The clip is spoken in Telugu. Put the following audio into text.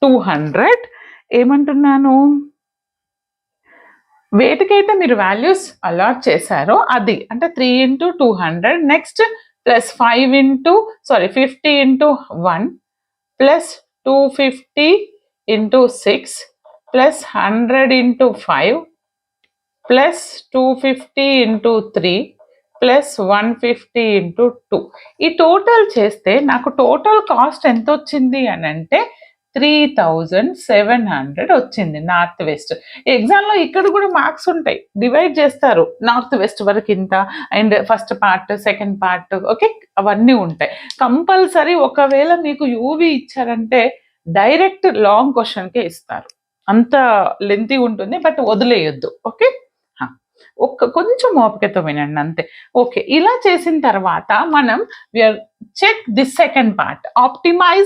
200 ఏమంటున్నాను, వేటికైతే మీరు వాల్యూస్ అలాట్ చేశారో అది, అంటే 3 into 200, next plus 50 into 1 plus 250 into 6 plus 100 into 5 plus 250 into 3 plus 150 into 2. ఈ టోటల్ చేస్తే నాకు టోటల్ కాస్ట్ ఎంత వచ్చింది అని అంటే 3700 వచ్చింది నార్త్ వెస్ట్. ఎగ్జామ్లో ఇక్కడ కూడా మార్క్స్ ఉంటాయి, డివైడ్ చేస్తారు నార్త్ వెస్ట్ వరకు ఇంత, and first part second part, okay, అవన్నీ ఉంటాయి కంపల్సరీ. ఒకవేళ మీకు యూవి ఇచ్చారంటే డైరెక్ట్ లాంగ్ క్వశ్చన్కే ఇస్తారు, అంత లెంతీ ఉంటుంది, బట్ వదిలేయొద్దు. ఓకే, కొంచెం ఓపికతో వినండి అంతే. ఓకే, ఇలా చేసిన తర్వాత మనం check the second part, optimise